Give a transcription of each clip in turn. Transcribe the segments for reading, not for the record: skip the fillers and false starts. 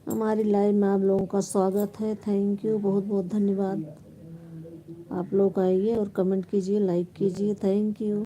हमारी लाइव में आप लोगों का स्वागत है। थैंक यू, बहुत बहुत धन्यवाद। आप लोग आइए और कमेंट कीजिए, लाइक कीजिए। Thank you.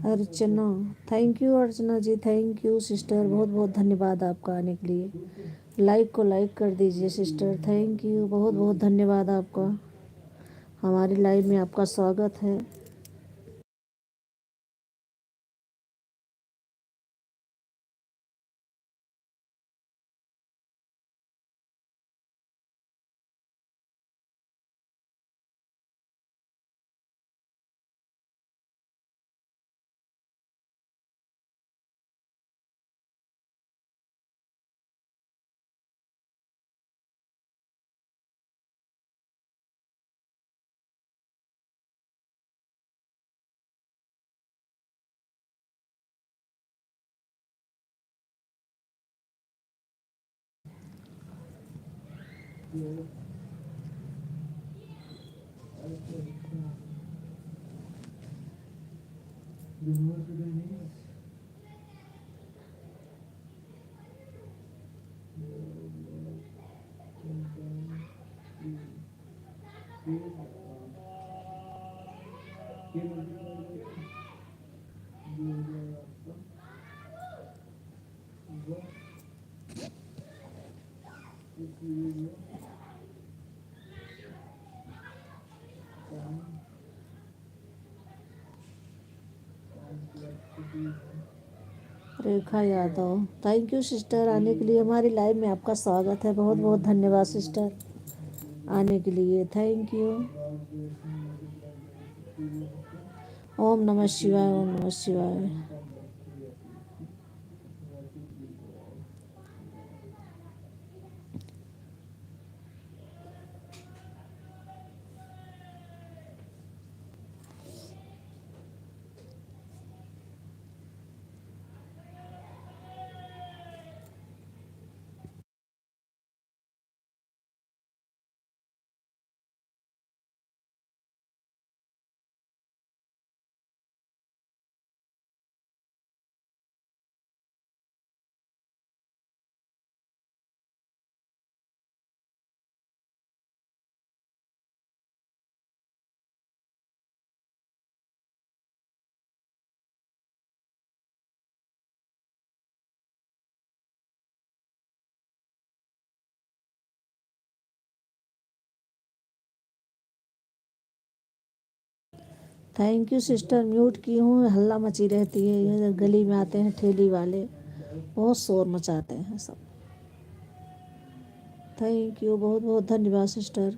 Archana, thank you Archana ji, thank you sister, बहुत बहुत धन्यवाद आपका आने के लिए। लाइक को लाइक कर दीजिए सिस्टर। थैंक यू, बहुत बहुत धन्यवाद आपका। हमारी लाइव में आपका स्वागत है। रेखा यादव, थैंक यू सिस्टर आने के लिए। हमारी लाइव में आपका स्वागत है। बहुत बहुत धन्यवाद सिस्टर आने के लिए। Thank you. ओम नमः शिवाय, ओम नमः शिवाय। थैंक यू सिस्टर, म्यूट की हूँ। हल्ला मची रहती है, ये गली में आते हैं ठेली वाले, बहुत शोर मचाते हैं सब। थैंक यू, बहुत बहुत धन्यवाद sister.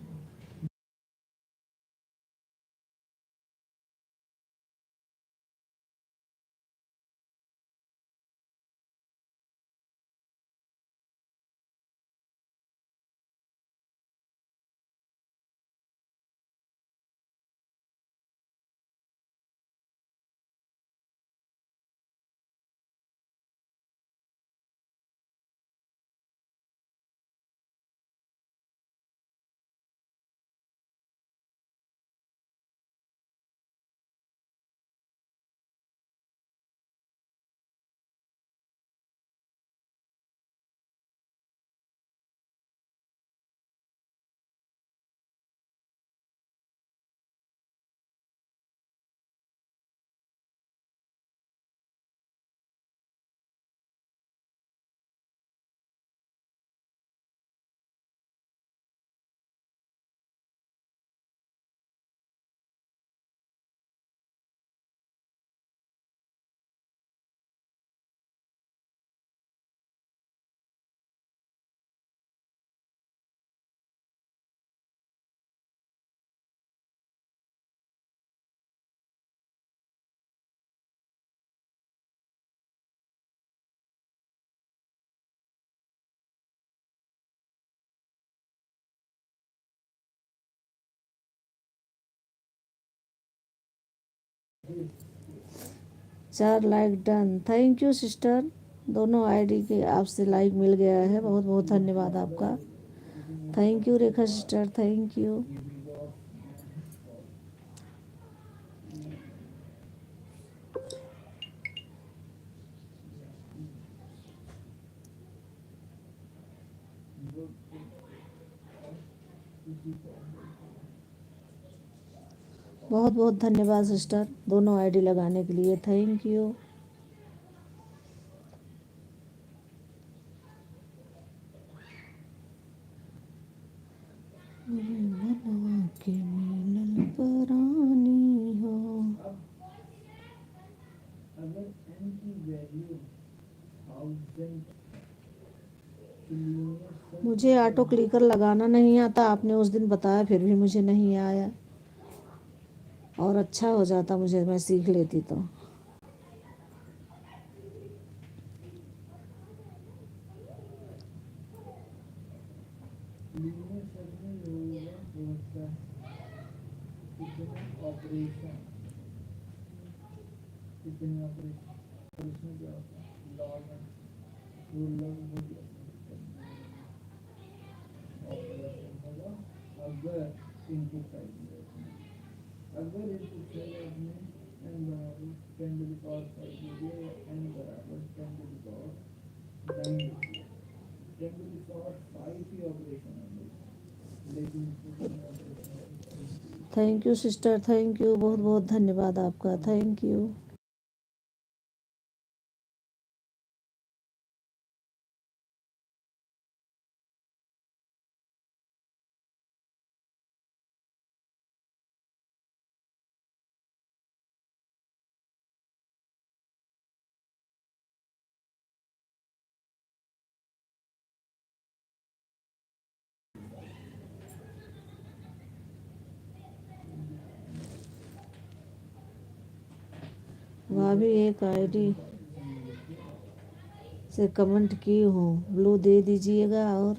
4 like done. Thank you sister. दोनों आईडी के आपसे लाइक मिल गया है, बहुत बहुत धन्यवाद आपका। Thank you Rekha sister, thank you. बहुत बहुत धन्यवाद सिस्टर, दोनों आईडी लगाने के लिए, थैंक यू। मनवा के मिलल परानी हो। मुझे ऑटो क्लिकर लगाना नहीं आता, आपने उस दिन बताया फिर भी मुझे नहीं आया, और अच्छा हो जाता मुझे, मैं सीख लेती तो। Thank you sister, thank you, बहुत बहुत धन्यवाद आपका, थैंक यू। भाभी एक आईडी से कमेंट की हूँ, ब्लू दे दीजिएगा, और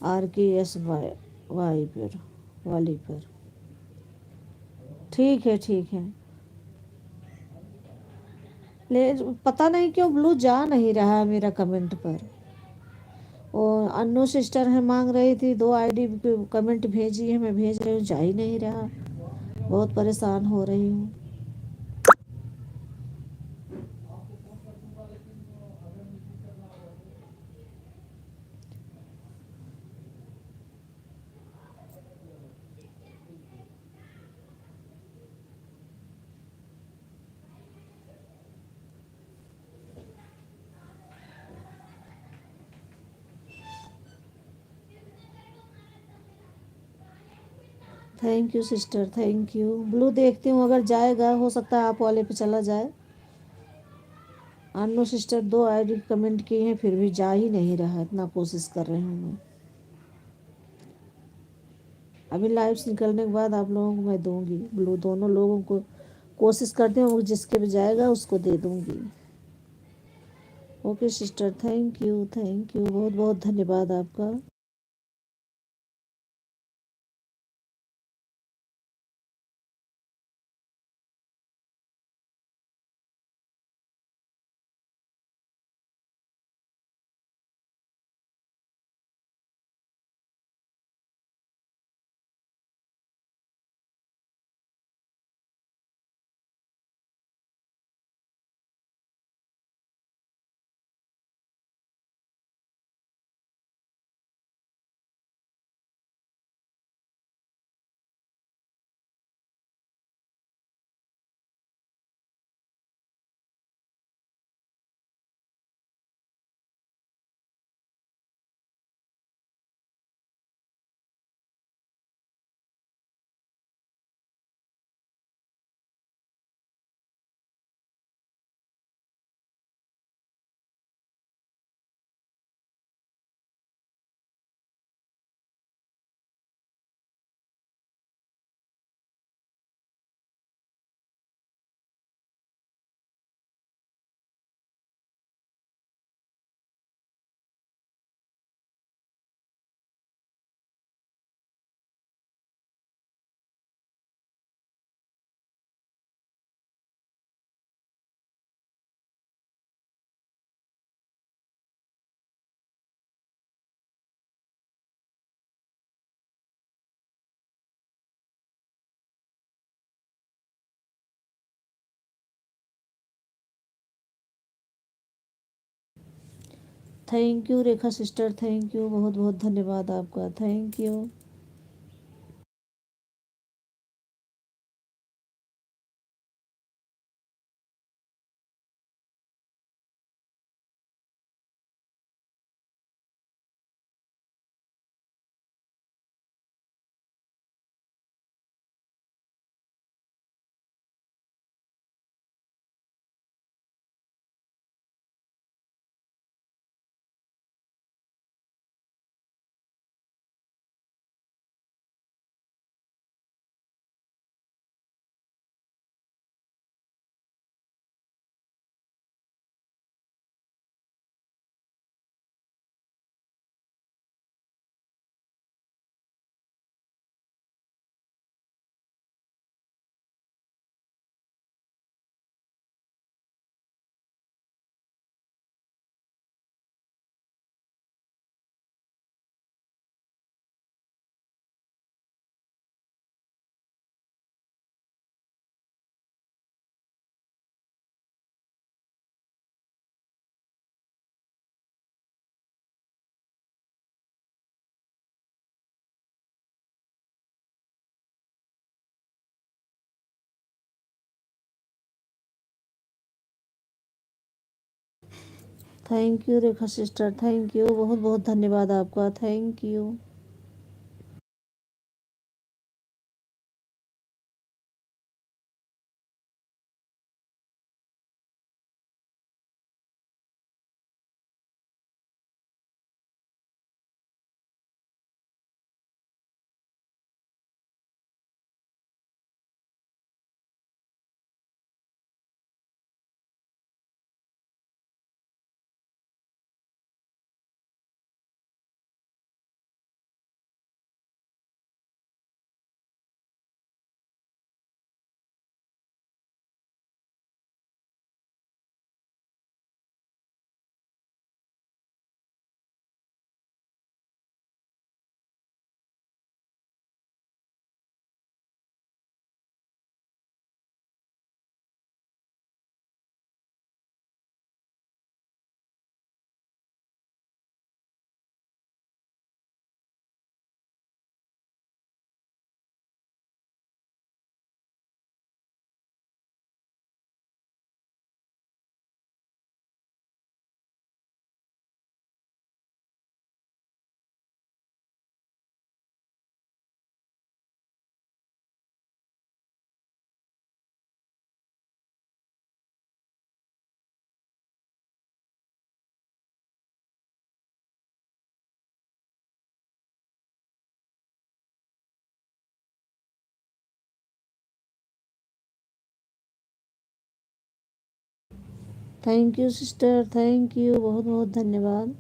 RKSY पर वाली पर। ठीक है ठीक है। ले पता नहीं क्यों ब्लू जा नहीं रहा है मेरा कमेंट पर। वो अन्नू सिस्टर है, मांग रही थी, 2 आईडी पे कमेंट भेजी है, मैं भेज रही हूँ, जा ही नहीं रहा, बहुत परेशान हो रही हूँ। Thank you sister, thank you. Blue देखती हूँ, अगर जाएगा हो सकता है आप वाले पे चला जाए। अन्नू सिस्टर 2 आईडी कमेंट की हैं, फिर भी जा ही नहीं रहा, इतना कोशिश कर रही हूँ मैं। अभी लाइव से निकलने के बाद आप लोगों को मैं दूंगी ब्लू, दोनों लोगों को कोशिश करती हूँ, जिसके भी जाएगा उसको दे दूंगी। Okay sister, thank you, thank you, बहुत बहुत धन्यवाद आपका। Thank you Rekha sister, thank you, बहुत बहुत धन्यवाद आपका, thank you. Thank you Rekha sister, thank you, बहुत बहुत धन्यवाद आपका, thank you. Thank you sister, thank you, बहुत बहुत धन्यवाद।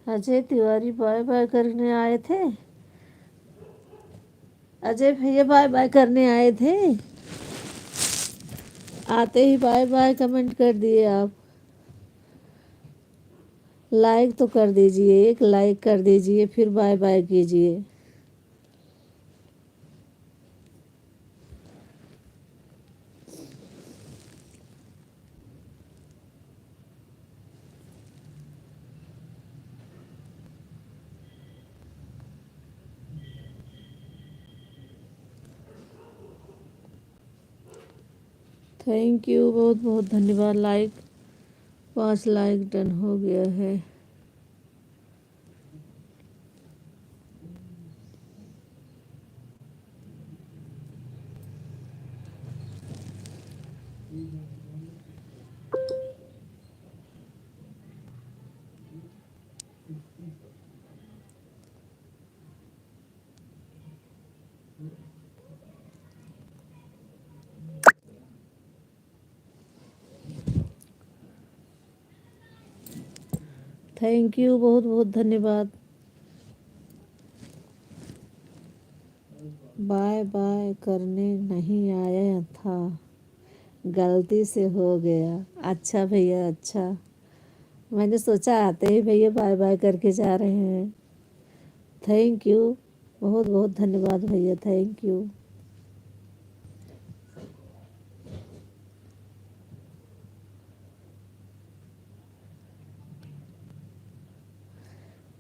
अजय तिवारी बाय बाय करने आए थे। अजय भैया बाय बाय करने आए थे। आते ही बाय बाय कमेंट कर दिए आप। लाइक तो कर दीजिए, एक लाइक कर दीजिए, फिर बाय बाय कीजिए। थैंक यू, बहुत बहुत धन्यवाद। 5 लाइक डन हो गया है। थैंक यू, बहुत बहुत धन्यवाद। बाय बाय करने नहीं आया था, गलती से हो गया। अच्छा भैया, अच्छा। मैंने सोचा आते ही भैया बाय बाय करके जा रहे हैं। थैंक यू, बहुत बहुत धन्यवाद भैया, थैंक यू।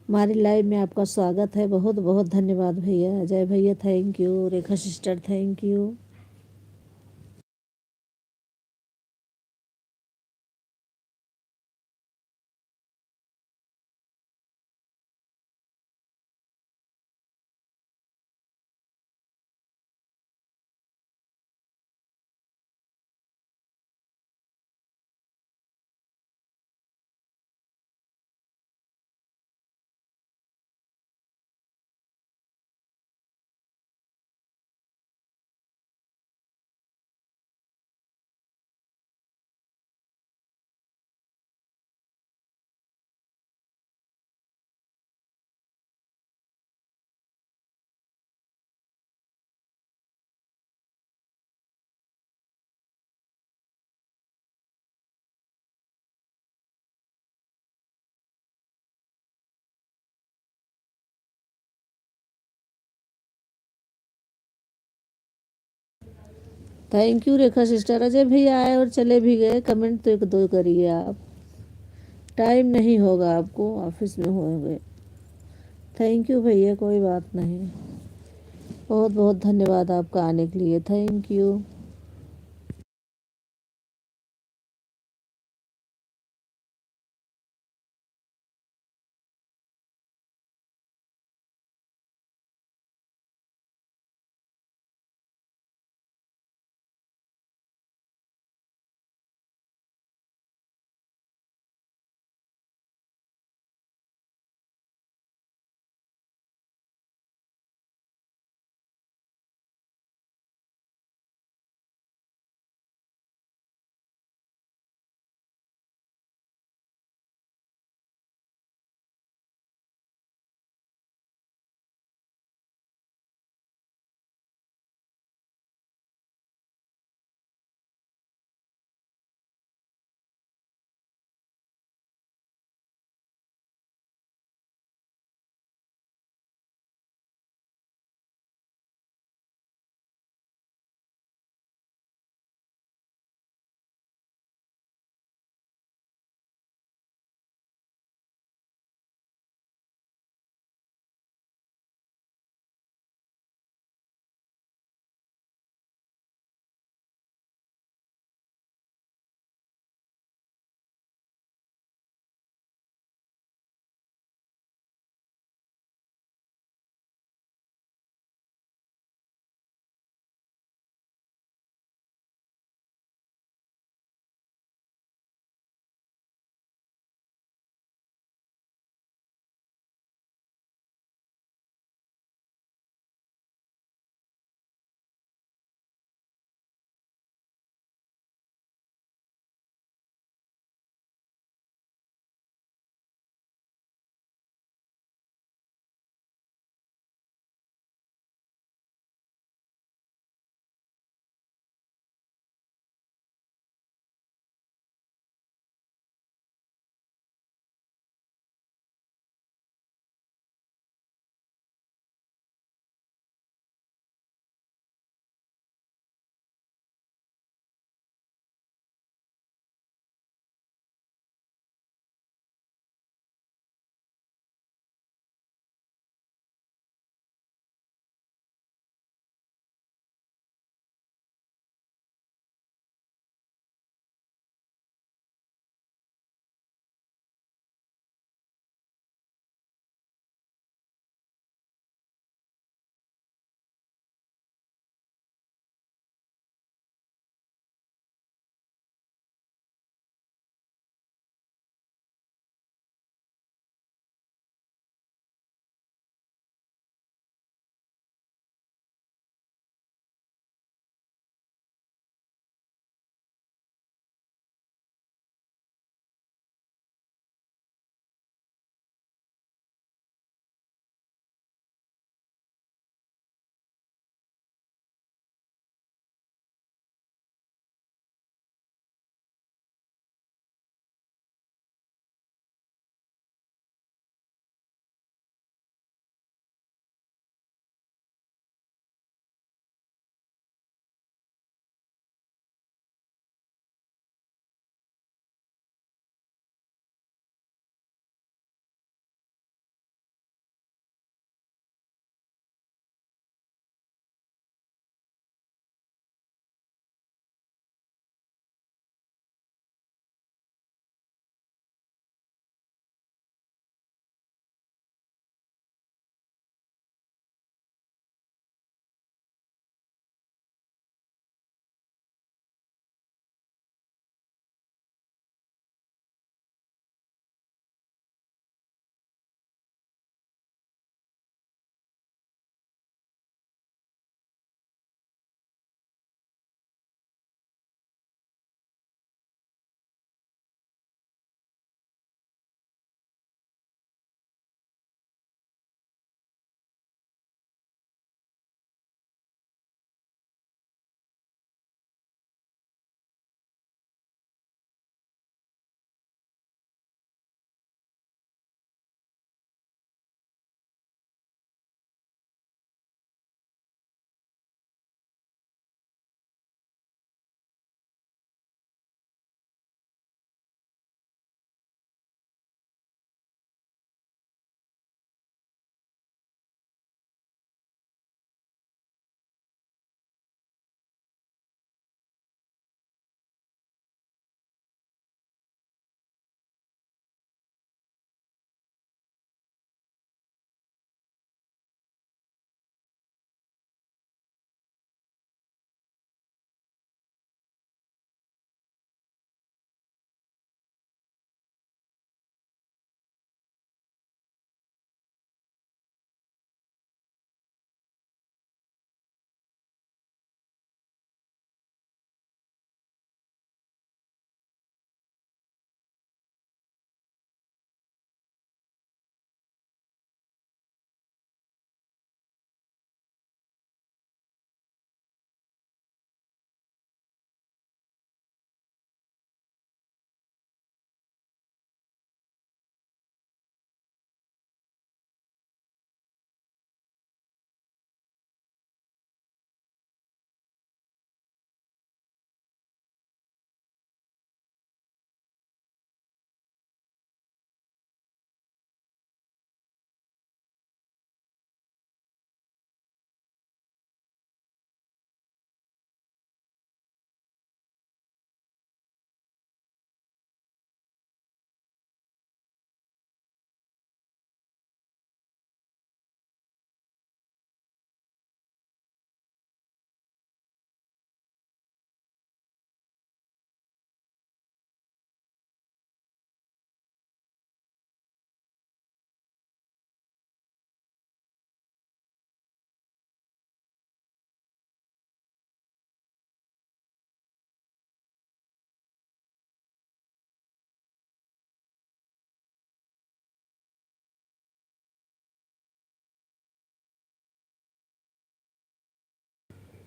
हमारी लाइव में आपका स्वागत है। बहुत बहुत धन्यवाद भैया। अजय भैया thank you, Rekha sister thank you. Thank you Rekha sister. Ajay भैया आए और चले भी गए, कमेंट तो एक दो करिए आप। टाइम नहीं होगा आपको, ऑफिस में होंगे। थैंक यू भैया, कोई बात नहीं। बहुत बहुत धन्यवाद आपका आने के लिए, thank you.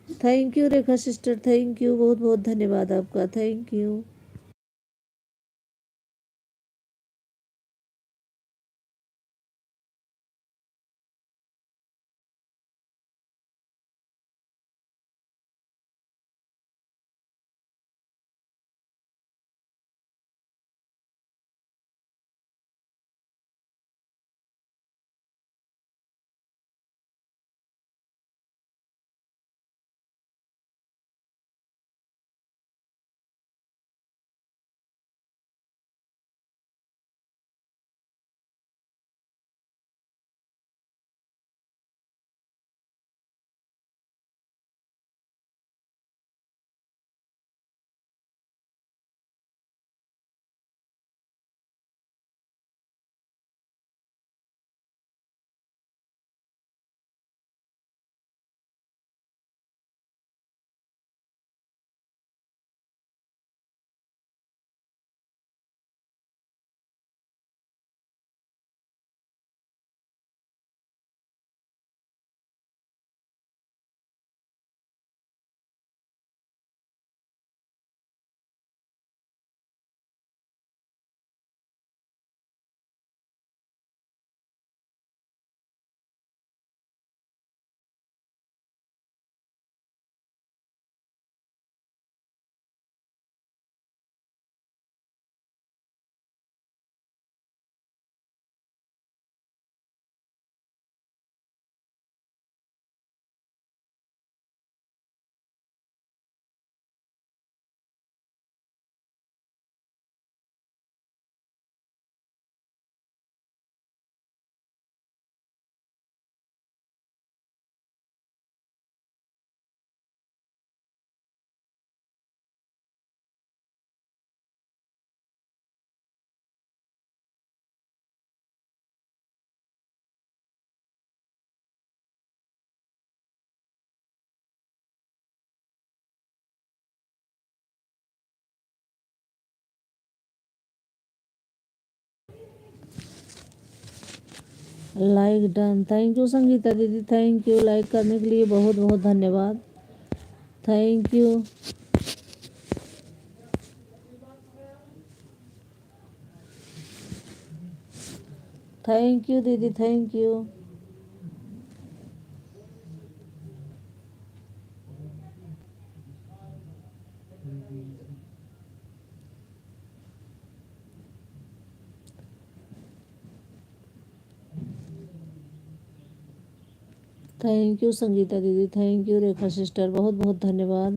Thank you Rekha sister, thank you, बहुत बहुत धन्यवाद आपका, thank you. Like done, thank you Sangeeta दीदी, थैंक यू लाइक करने के लिए, बहुत बहुत धन्यवाद, थैंक यू। थैंक यू दीदी, thank you. Thank you Sangeeta दीदी, थैंक यू रेखा सिस्टर, बहुत बहुत धन्यवाद।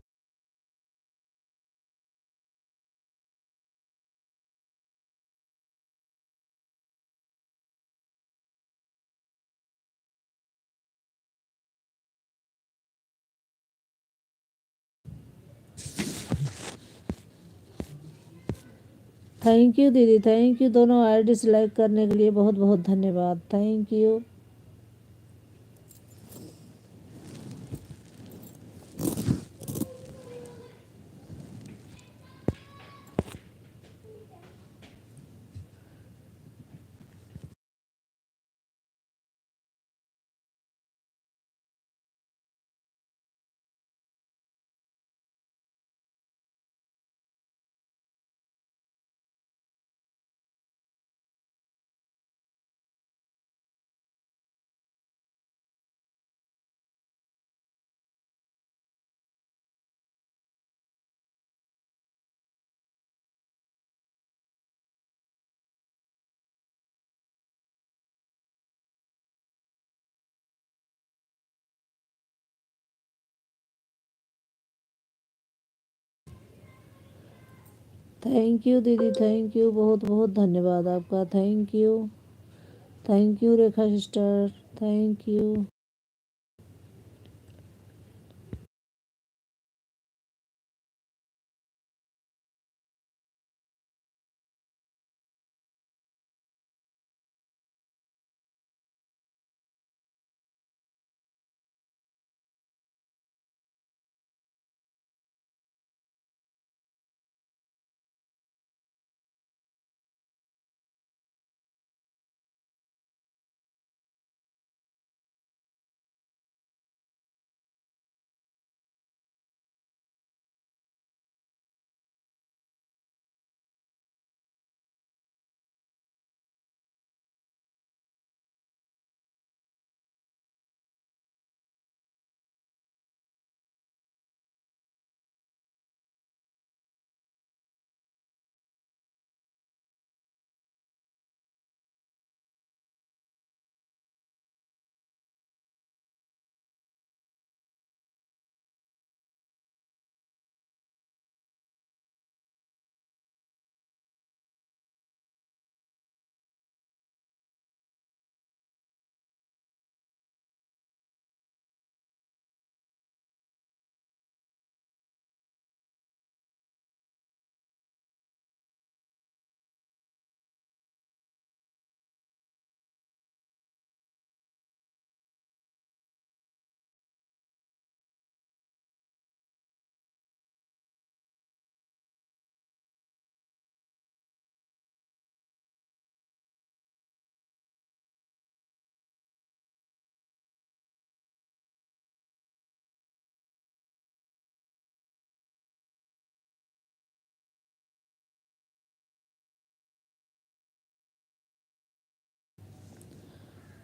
थैंक यू दीदी, थैंक यू, दोनों आईडी लाइक करने के लिए बहुत बहुत धन्यवाद, थैंक यू। थैंक यू दीदी, थैंक यू, बहुत बहुत धन्यवाद आपका, thank you. Thank you Rekha sister, thank you.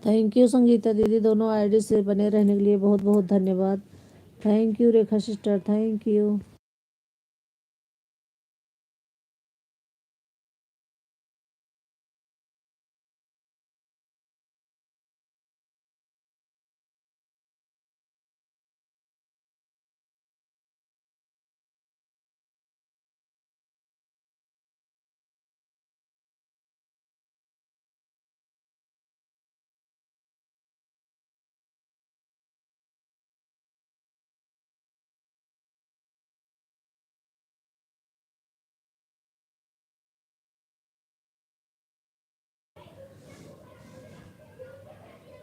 Thank you Sangeeta दीदी, दोनों आईडी से बने रहने के लिए बहुत बहुत धन्यवाद। Thank you Rekha sister, thank you.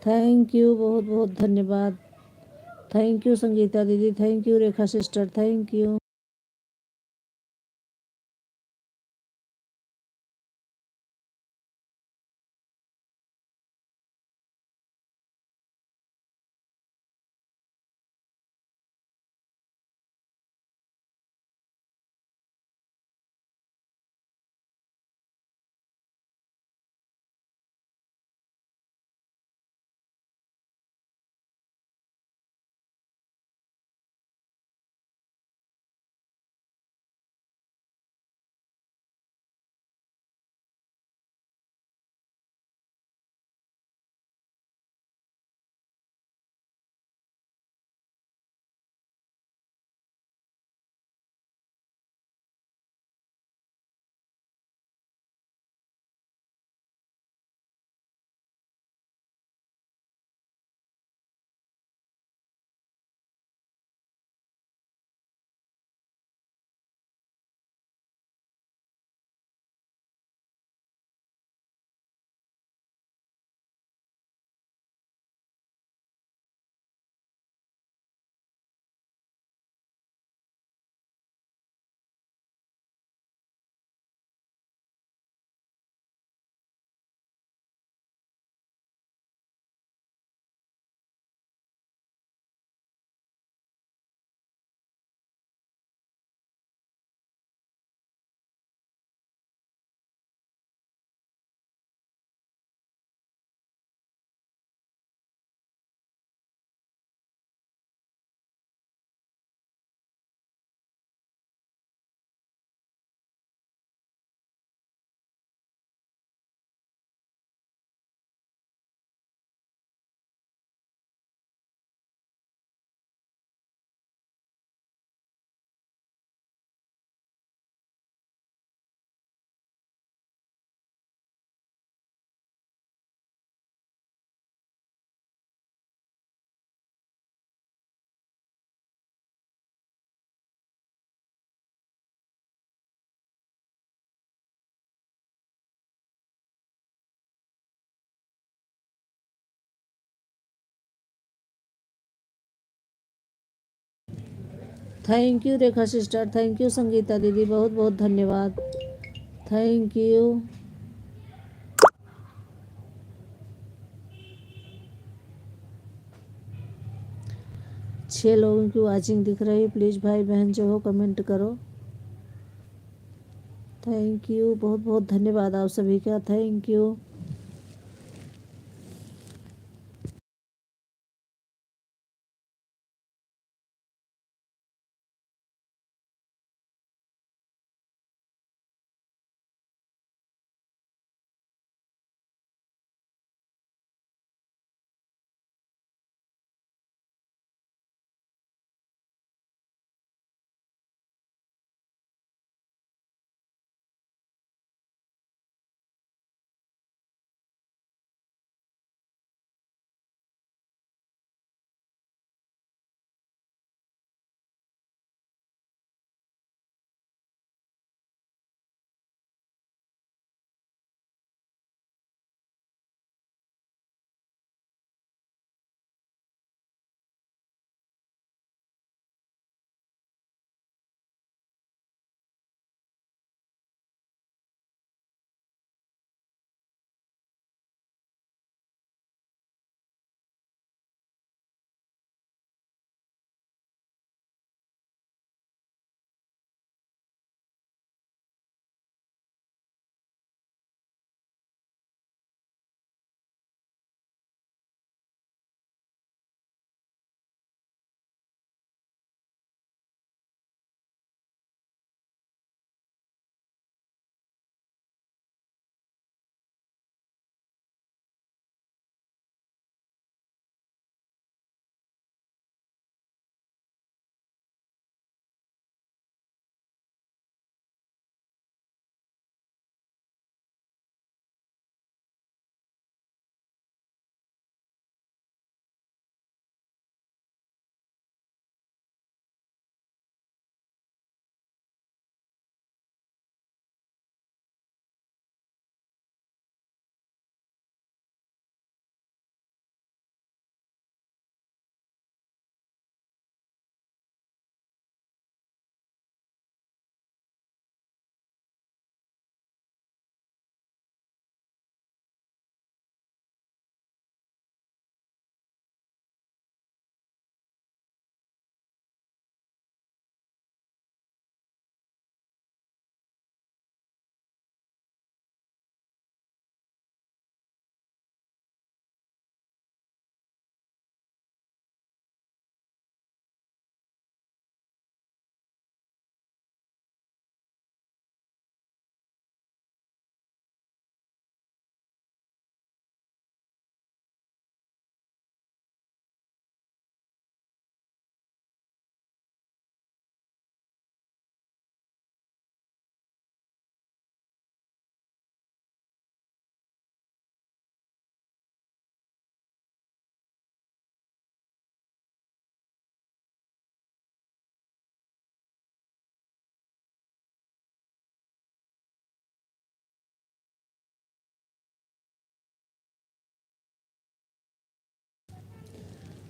Thank you, बहुत बहुत धन्यवाद। थैंक यू संगीता दीदी, thank you Rekha sister, thank you. Thank you Rekha sister, thank you Sangeeta दीदी, बहुत बहुत धन्यवाद। Thank you. 6 लोगों की वॉचिंग दिख रही है, प्लीज़ भाई बहन जो हो कमेंट करो। थैंक यू, बहुत बहुत धन्यवाद आप सभी का, thank you.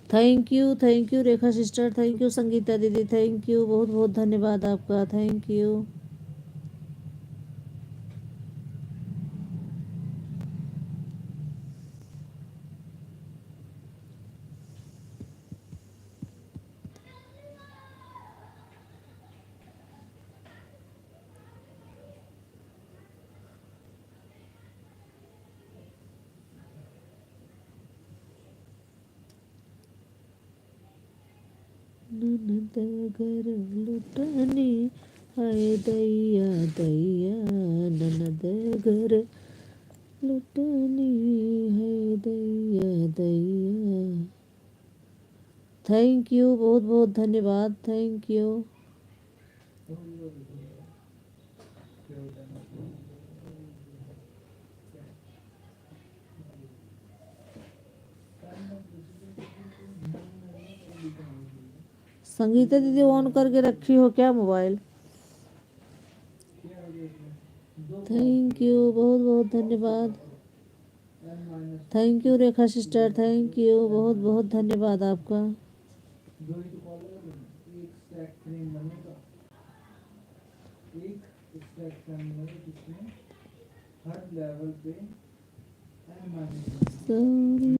Thank you Rekha sister, thank you Sangeeta दीदी, थैंक यू, बहुत बहुत धन्यवाद आपका, थैंक यू। ननद घर लुटनी, हाय दैया दैया, ननद घर लुटनी, हाय दैया दैया। थैंक यू, बहुत बहुत धन्यवाद, थैंक यू। संगीता दीदी ऑन करके रखी हो क्या मोबाइल? थैंक यू, बहुत बहुत धन्यवाद, thank you Rekha sister, thank you, बहुत बहुत धन्यवाद आपका। Sorry.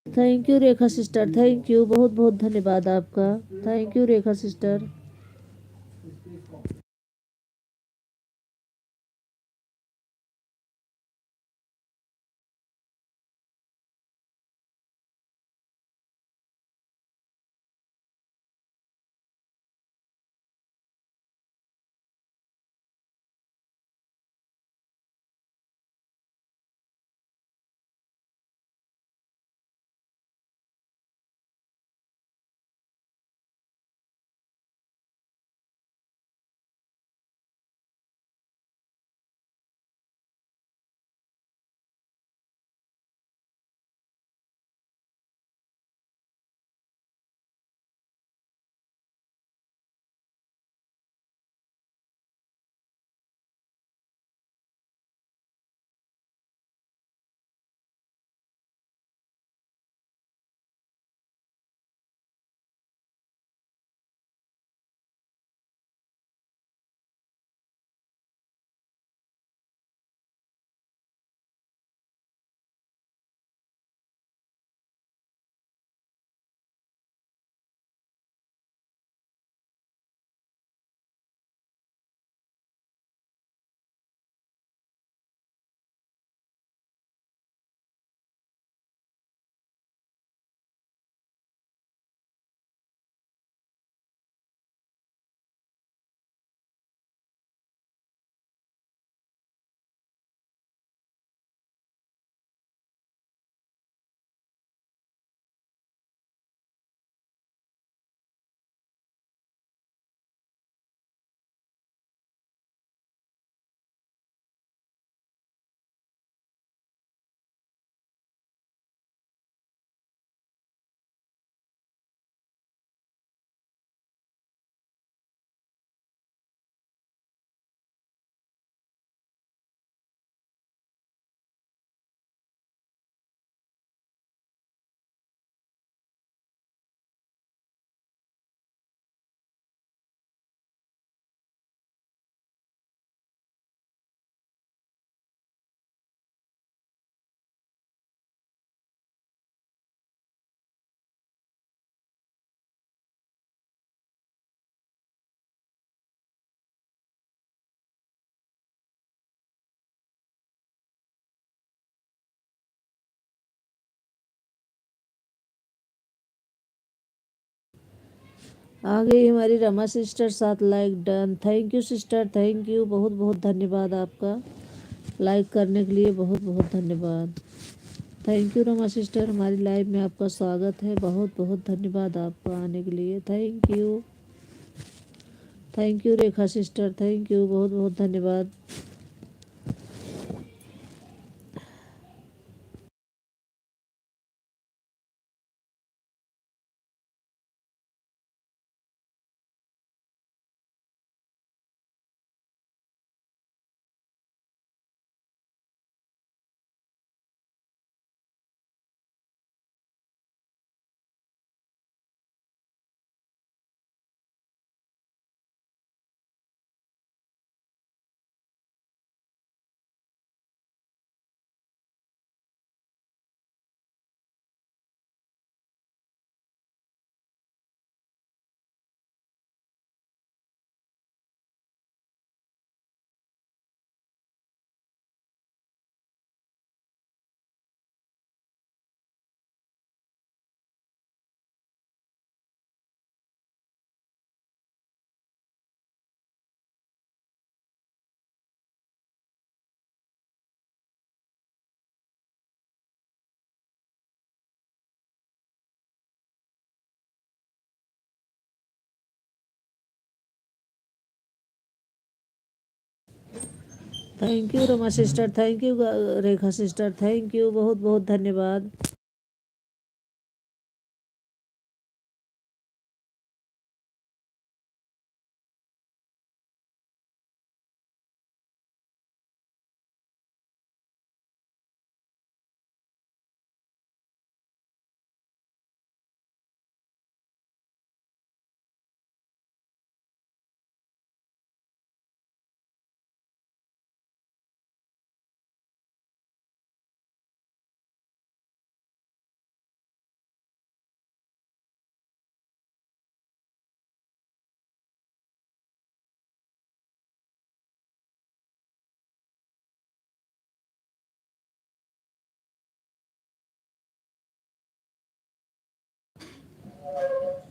Thank you Rekha sister, thank you, बहुत बहुत धन्यवाद आपका, थैंक यू रेखा सिस्टर। आ गई हमारी Rama sister, 7 like done. Thank you sister, thank you, बहुत बहुत धन्यवाद आपका लाइक करने के लिए, बहुत बहुत धन्यवाद। थैंक यू रमा सिस्टर, हमारी लाइव में आपका स्वागत है, बहुत बहुत धन्यवाद आपका आने के लिए, thank you. Thank you Rekha sister, thank you, बहुत बहुत धन्यवाद। Thank you Rama sister, thank you Rekha sister, thank you, बहुत बहुत धन्यवाद।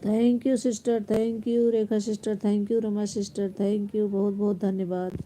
Thank you sister, thank you Rekha sister, thank you Rama sister, thank you, बहुत बहुत धन्यवाद।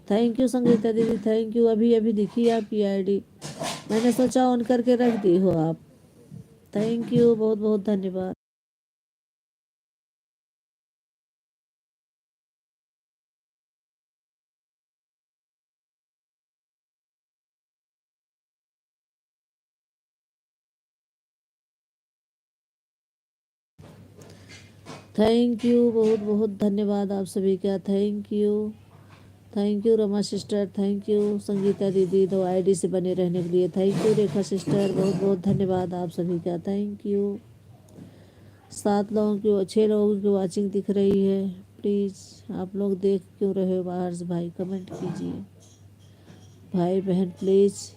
थैंक यू संगीता दीदी, थैंक यू, अभी अभी दिखी आपकी आईडी, मैंने सोचा ऑन करके रख दी हो आप। थैंक यू, बहुत बहुत धन्यवाद। थैंक यू, बहुत बहुत धन्यवाद आप सभी का, thank you. Thank you Rama sister, thank you Sangeeta दीदी, 2 आईडी से बने रहने के लिए, थैंक यू रेखा सिस्टर, बहुत बहुत धन्यवाद आप सभी का, थैंक यू। 7 लोगों की, 6 लोगों की वॉचिंग दिख रही है, प्लीज़ आप लोग देख क्यों रहे हो बाहर से, भाई कमेंट कीजिए, भाई बहन प्लीज़।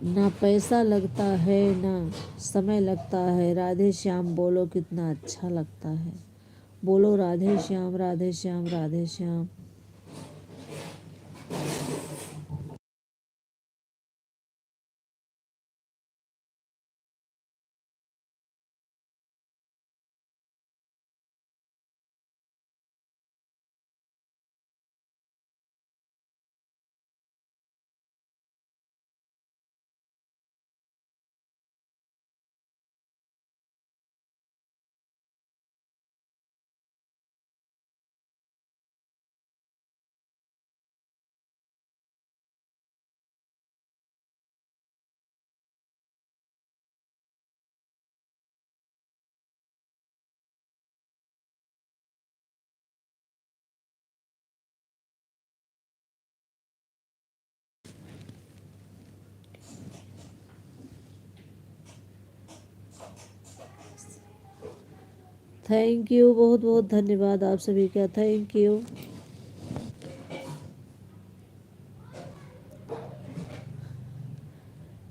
ना पैसा लगता है ना समय लगता है, राधे श्याम बोलो कितना अच्छा लगता है, बोलो राधे श्याम, राधे श्याम, राधे श्याम। थैंक यू, बहुत बहुत धन्यवाद आप सभी का, thank you.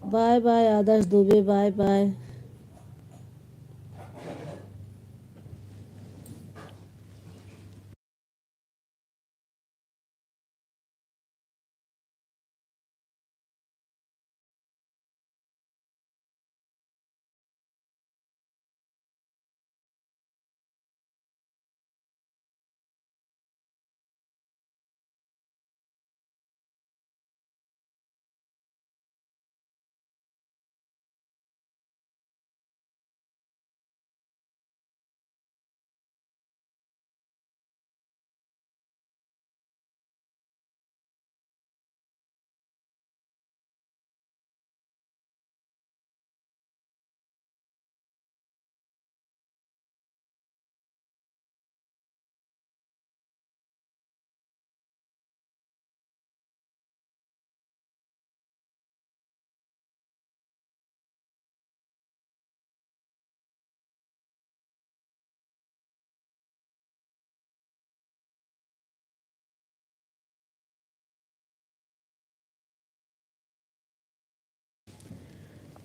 Bye bye Adarsh Dubey, bye bye.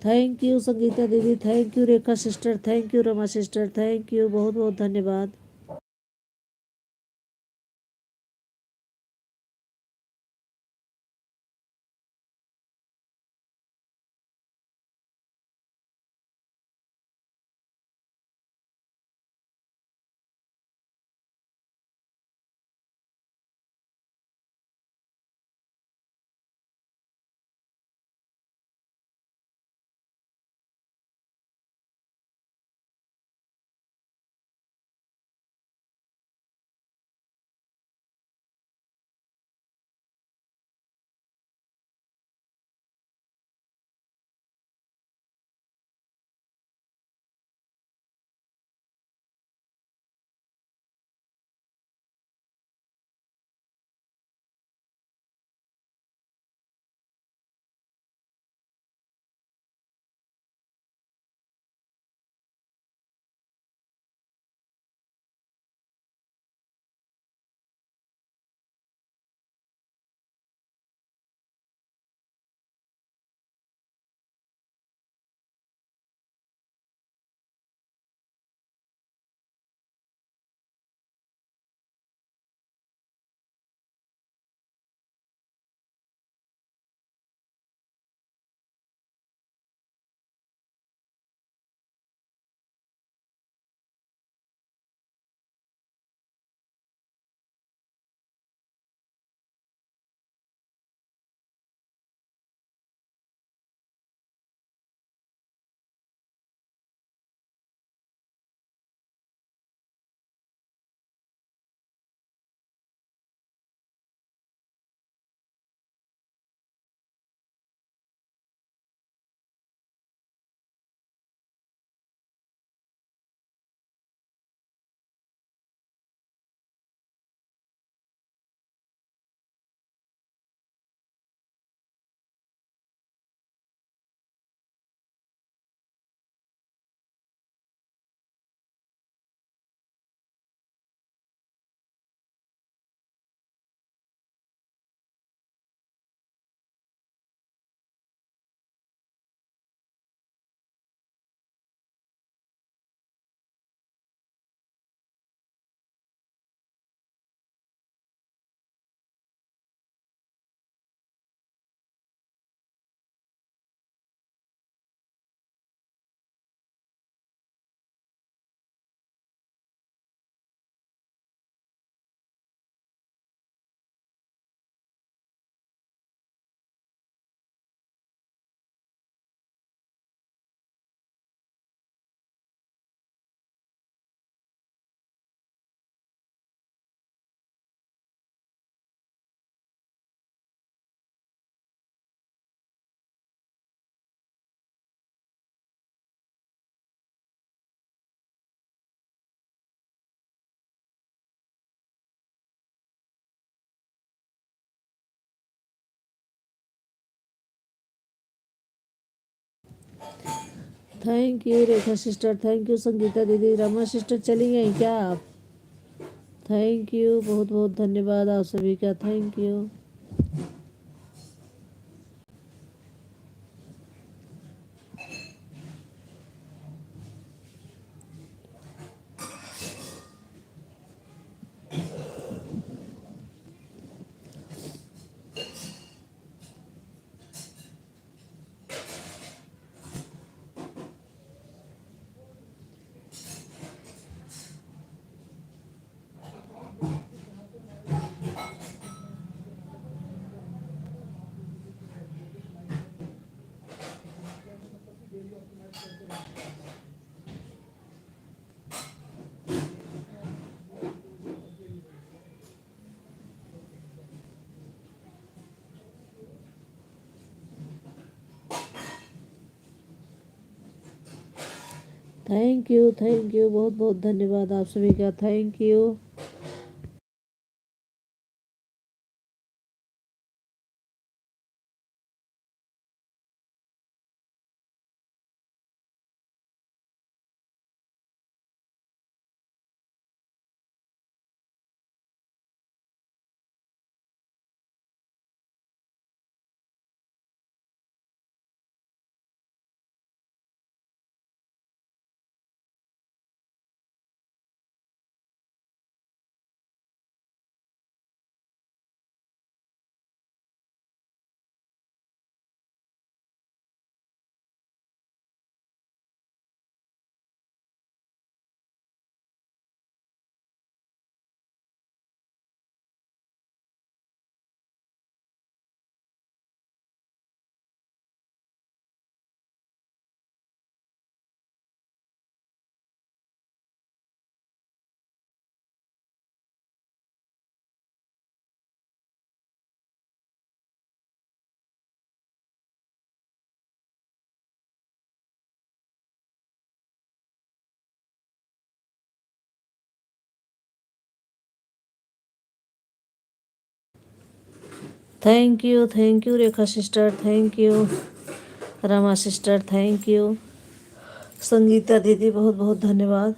Thank you Sangeeta दीदी, thank you Rekha sister, thank you Rama sister, thank you, बहुत बहुत धन्यवाद। Thank you Rekha sister, thank you Sangeeta दीदी। रमा सिस्टर चली गई क्या आप? थैंक यू, बहुत बहुत धन्यवाद आप सभी का, थैंक यू। थैंक यू, बहुत बहुत धन्यवाद आप सभी का, thank you. Thank you Rekha sister, thank you Rama sister, thank you Sangeeta दीदी, बहुत बहुत धन्यवाद।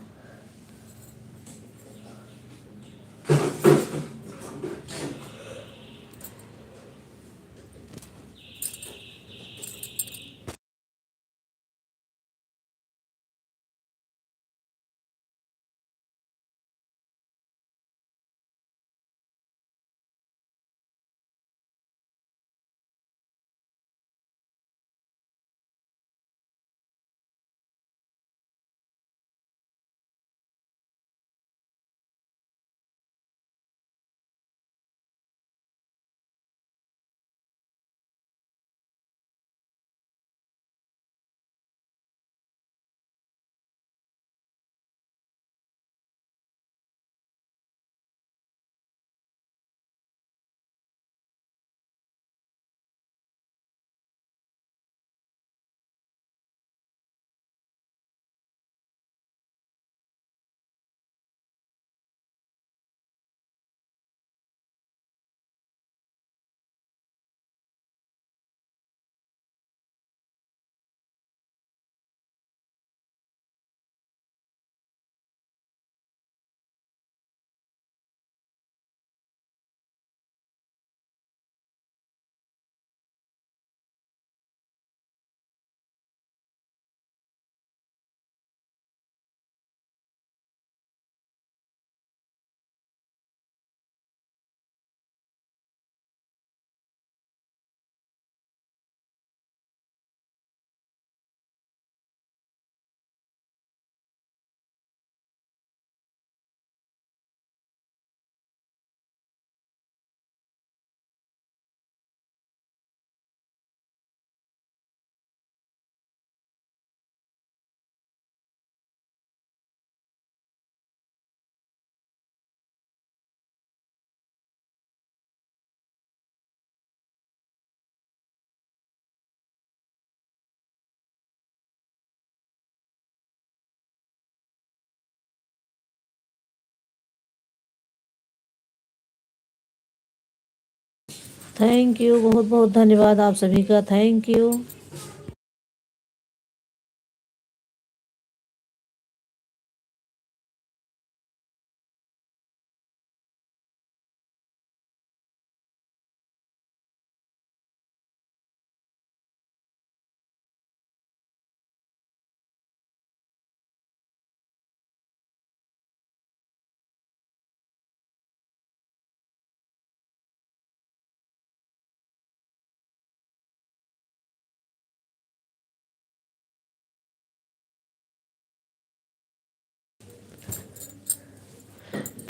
थैंक यू, बहुत बहुत धन्यवाद आप सभी का, thank you.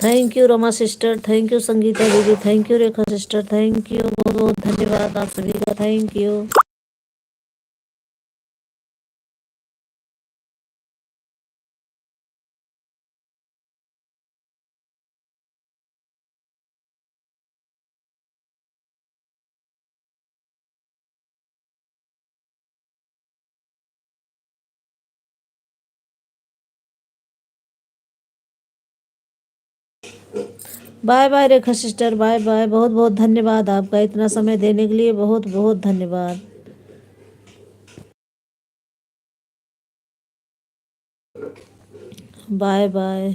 Thank you Rama sister, thank you Sangeeta दीदी, thank you Rekha sister, thank you, बहुत बहुत धन्यवाद आप सभी का, thank you. Bye bye Rekha sister, bye bye, बहुत बहुत धन्यवाद आपका, इतना समय देने के लिए बहुत बहुत धन्यवाद। Bye bye.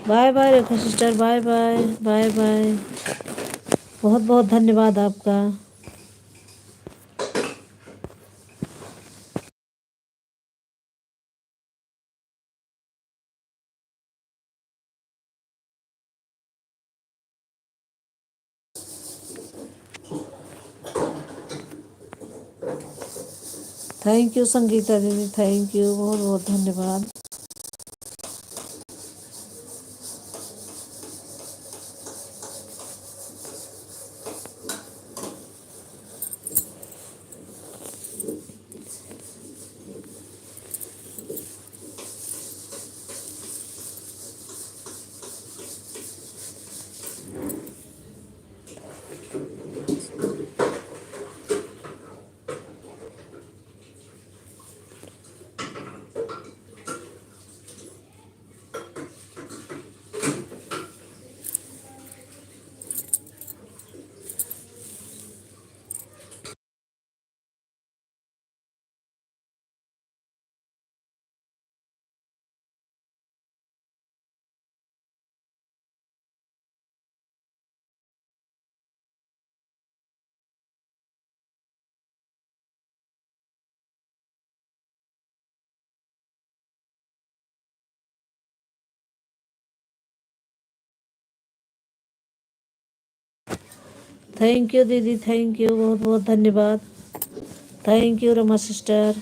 Bye bye Rekha sister, bye bye, bye bye, बहुत बहुत धन्यवाद आपका। थैंक यू संगीता दीदी, थैंक यू, बहुत बहुत धन्यवाद। थैंक यू दीदी, थैंक यू, बहुत बहुत धन्यवाद, thank you Rama sister.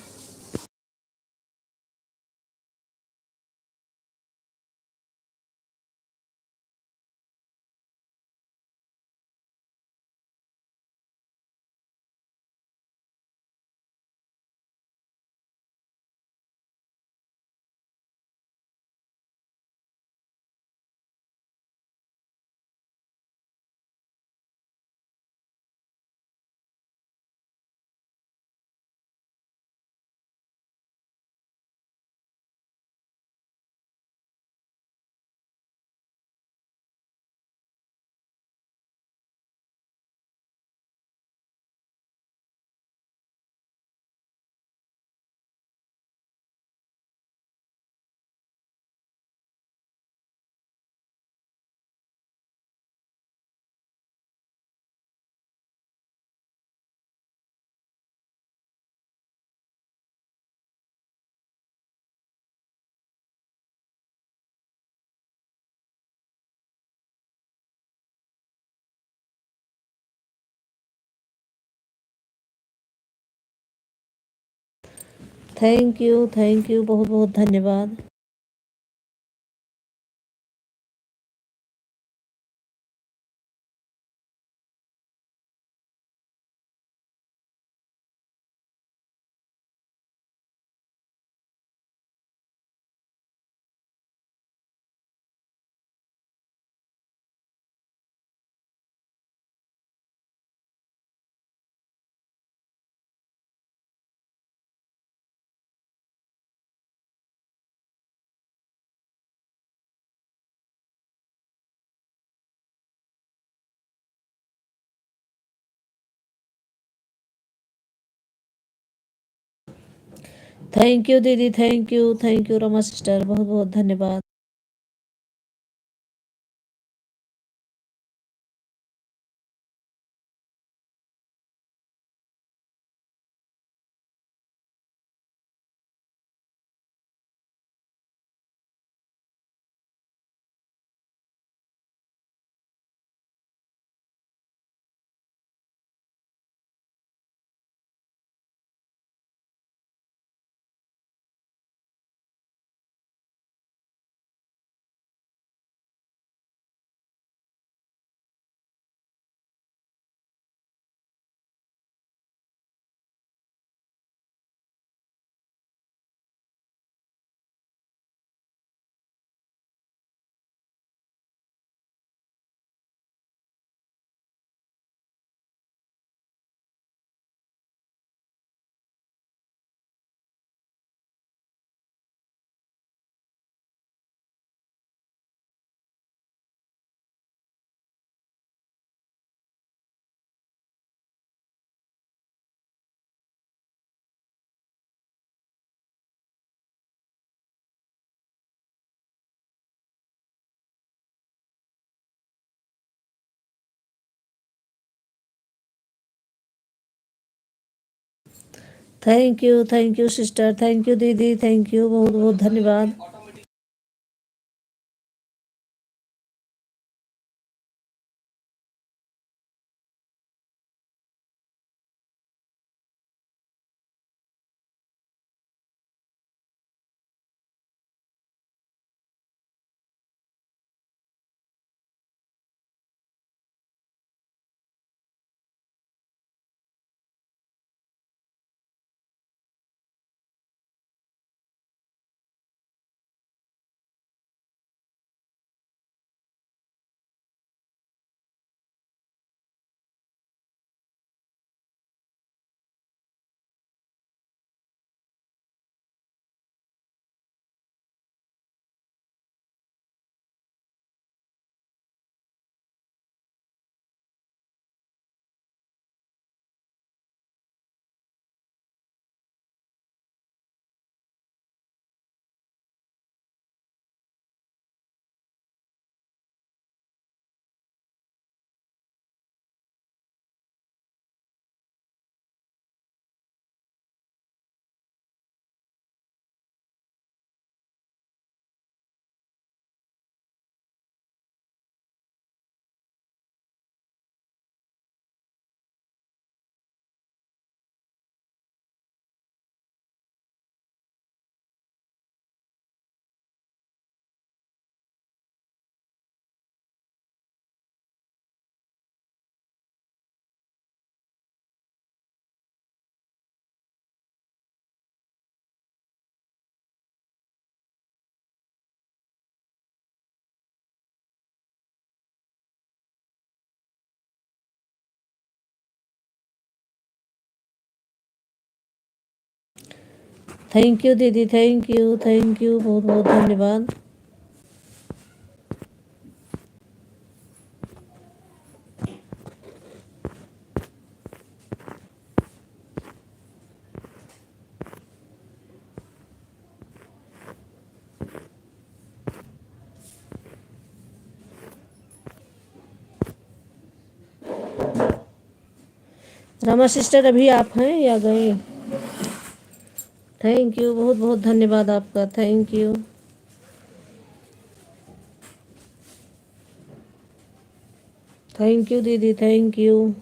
Thank you, बहुत बहुत धन्यवाद। थैंक यू दीदी, थैंक यू रमा सिस्टर, बहुत बहुत धन्यवाद। Thank you sister, thank you दीदी, थैंक यू, बहुत बहुत धन्यवाद। थैंक यू दीदी, थैंक यू, बहुत बहुत धन्यवाद। रमा सिस्टर अभी आप हैं या गए? थैंक यू, बहुत बहुत धन्यवाद आपका, थैंक यू। थैंक यू दीदी, थैंक यू।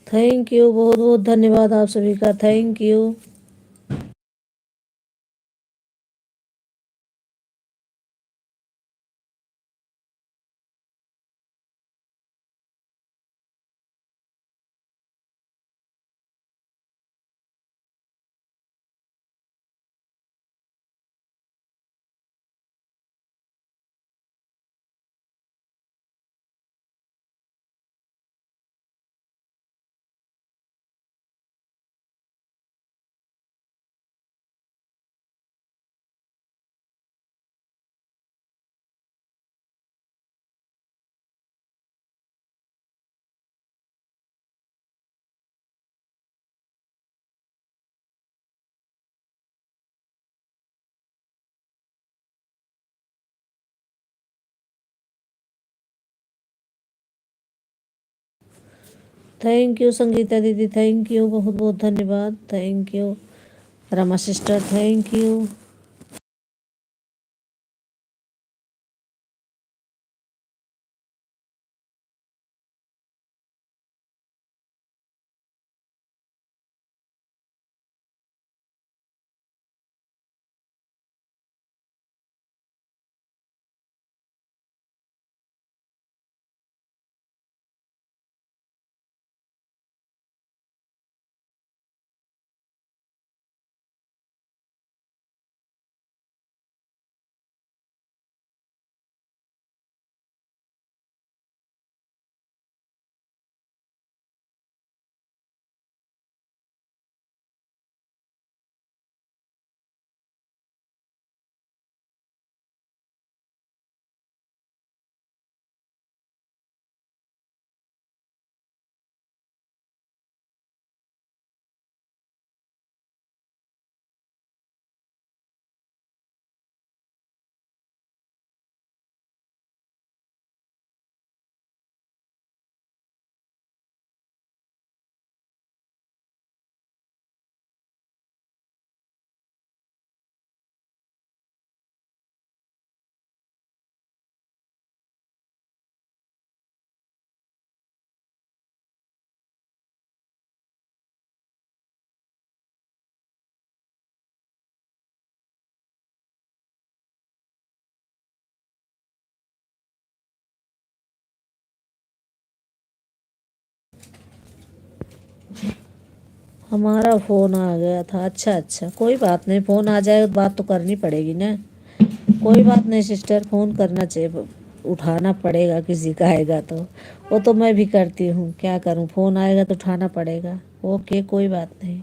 थैंक यू, बहुत बहुत धन्यवाद आप सभी का, thank you. Thank you Sangeeta दीदी, थैंक यू, बहुत बहुत धन्यवाद, thank you. Rama sister, thank you. हमारा फ़ोन आ गया था। अच्छा अच्छा, कोई बात नहीं, फ़ोन आ जाए तो बात तो करनी पड़ेगी ना। कोई बात नहीं सिस्टर, फ़ोन करना चाहिए, उठाना पड़ेगा, किसी का आएगा तो। वो तो मैं भी करती हूँ, क्या करूँ, फ़ोन आएगा तो उठाना पड़ेगा। ओके, कोई बात नहीं।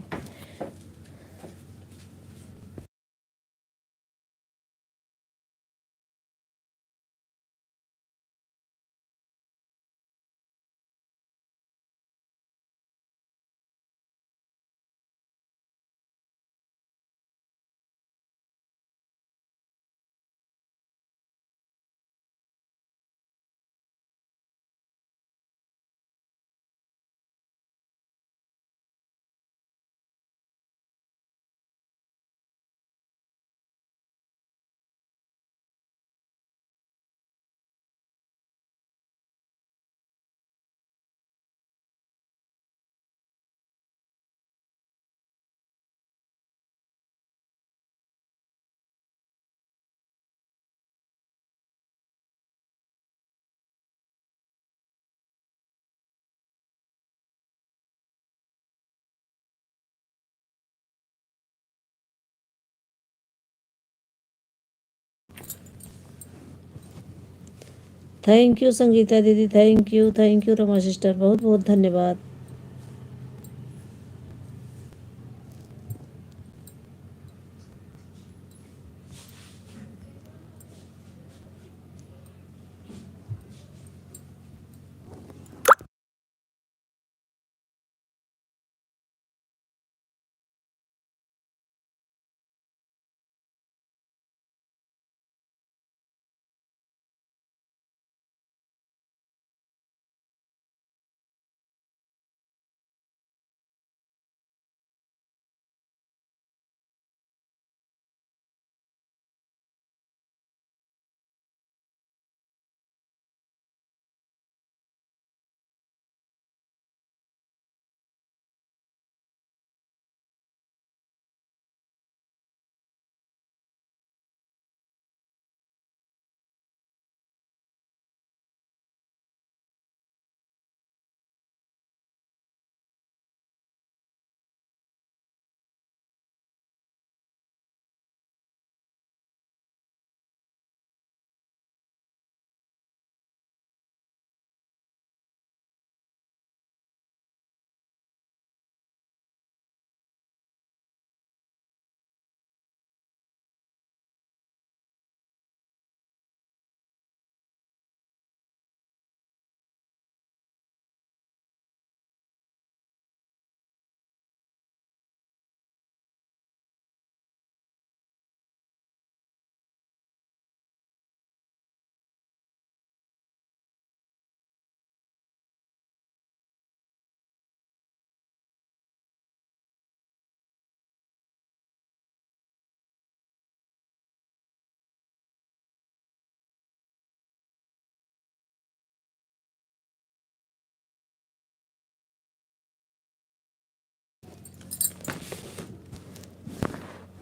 थैंक यू संगीता दीदी, थैंक यू रमा सिस्टर, बहुत बहुत धन्यवाद।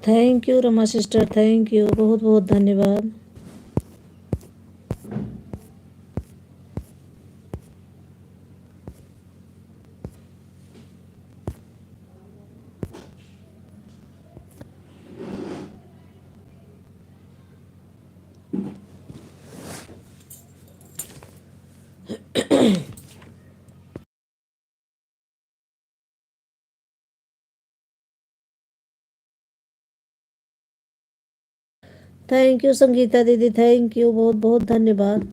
Thank you Rama sister, thank you, बहुत बहुत धन्यवाद। थैंक यू संगीता दीदी, थैंक यू, बहुत बहुत धन्यवाद।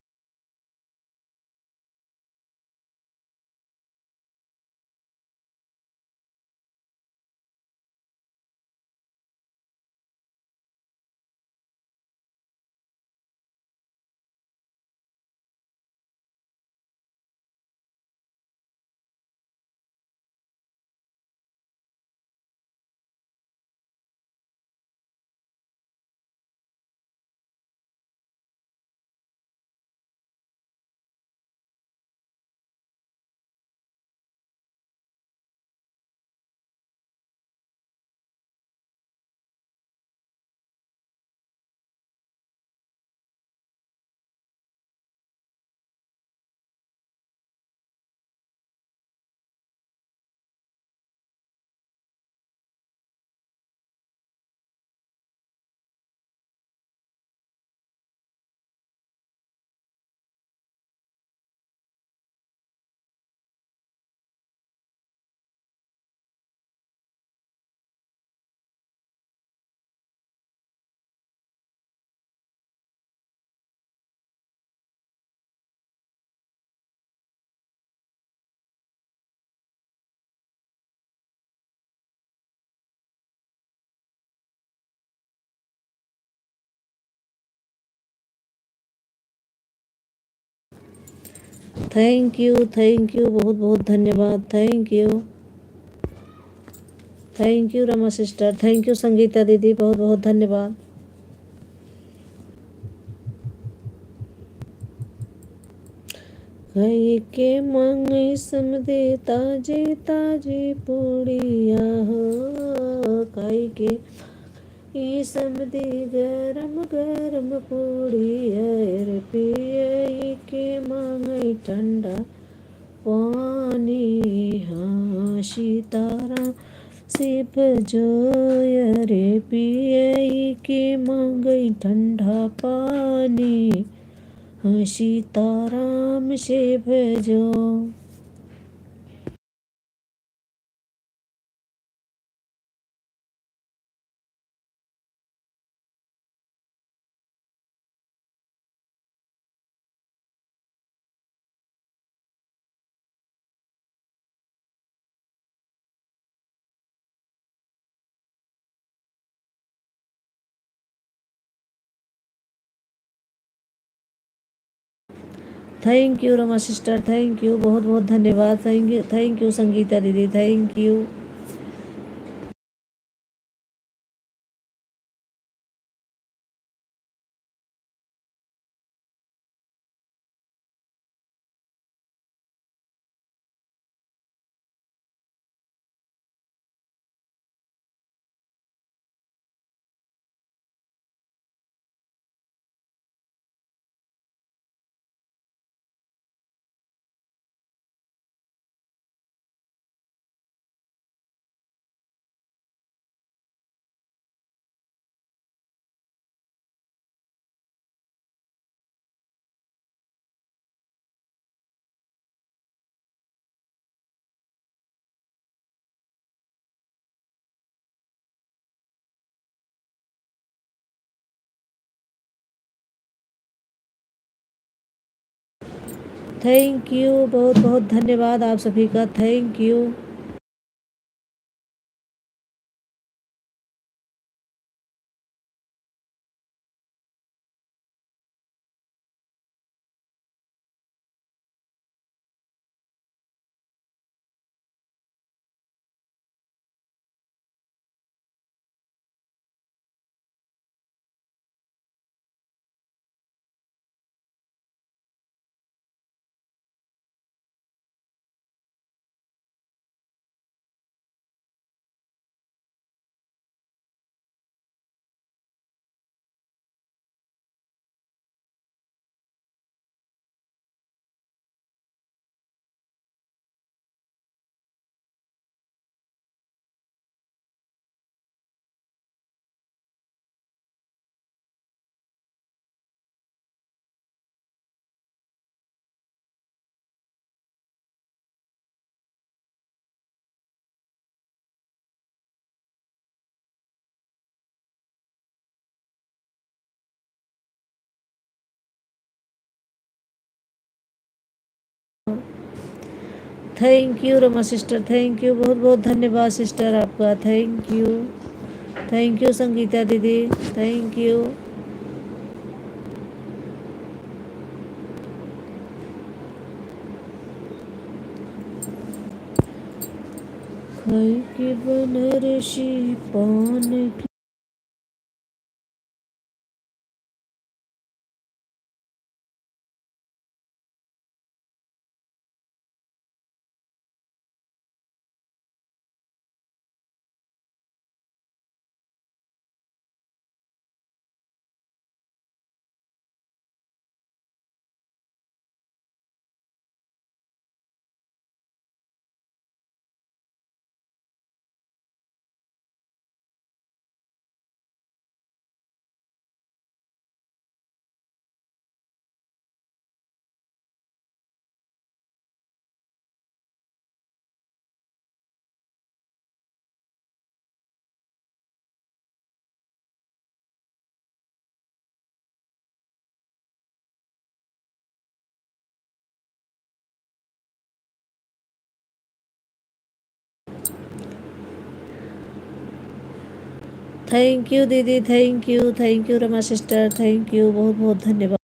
थैंक यू, बहुत बहुत धन्यवाद। Thank you Rama sister, thank you Sangeeta दीदी, बहुत बहुत धन्यवाद। खाई के मांगे समदे ताजे ताजे पूड़िया हो, खाई के ये समदे गरम गरम पूड़िया, रे पिया के मांगे ठंडा पानी। हाँ सीताराम से भजोय, रे पिया के मांगे ठंडा पानी। हाँ सीताराम से भजो। Thank you Rama sister, thank you, बहुत बहुत धन्यवाद। थैंक यू संगीता दीदी, थैंक यू। थैंक यू, बहुत बहुत धन्यवाद आप सभी का, thank you. Thank you Rama sister, thank you, बहुत बहुत धन्यवाद सिस्टर आपका, थैंक यू संगीता दीदी, थैंक यू। खाई के बनारसी पान की थैंक यू दीदी, thank you Rama sister, thank you, बहुत बहुत धन्यवाद।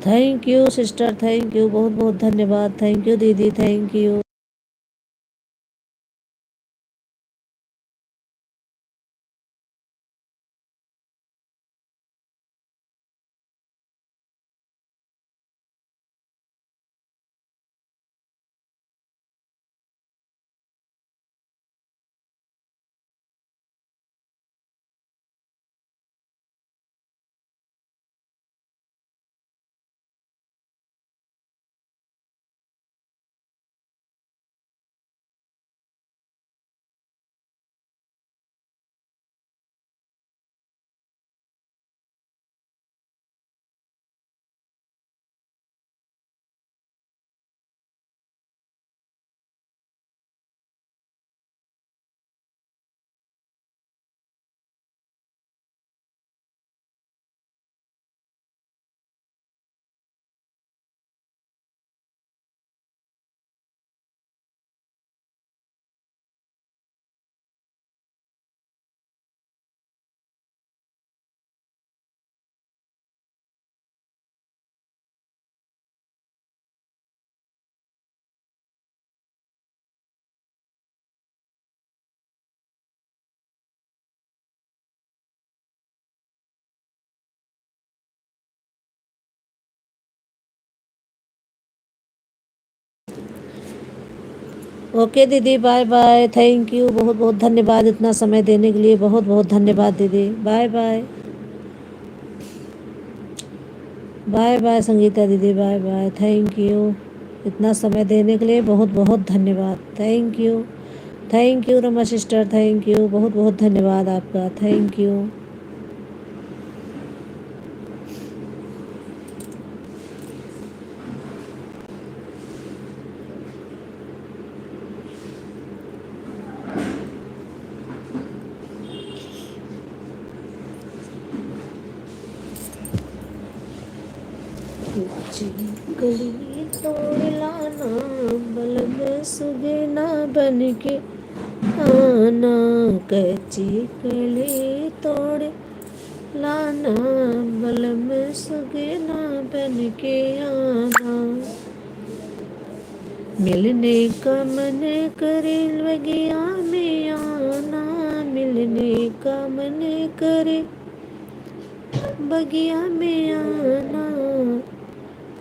Thank you sister, thank you, बहुत बहुत धन्यवाद। थैंक यू दीदी, थैंक यू। ओके दीदी, बाय बाय। थैंक यू, बहुत बहुत धन्यवाद इतना समय देने के लिए। बहुत बहुत धन्यवाद दीदी। Bye bye. Bye bye Sangeeta दीदी, बाय बाय। थैंक यू इतना समय देने के लिए। बहुत बहुत धन्यवाद। Thank you. Thank you Rama sister, thank you, बहुत बहुत धन्यवाद आपका। Thank you. कली तोड़ लाना बलब सुगना बन के आना, कच्ची कली तोड़ लाना बलब सुगना बन के आना। मिलने का मन करे बगिया में आना, मिलने का मन करे बगिया में आना।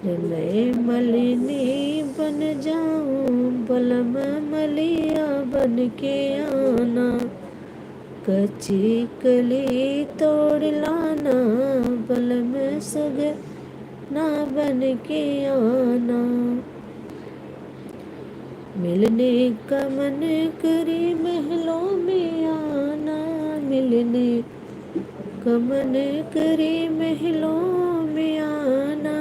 मैं मलिनी बन जाऊं बलम मलिया बन के आना, कच्ची कली तोड़ लाना बलम सुगना बन के आना। मिलने का मन करे महलों में आना, मिलने का मन करे महलों में आना।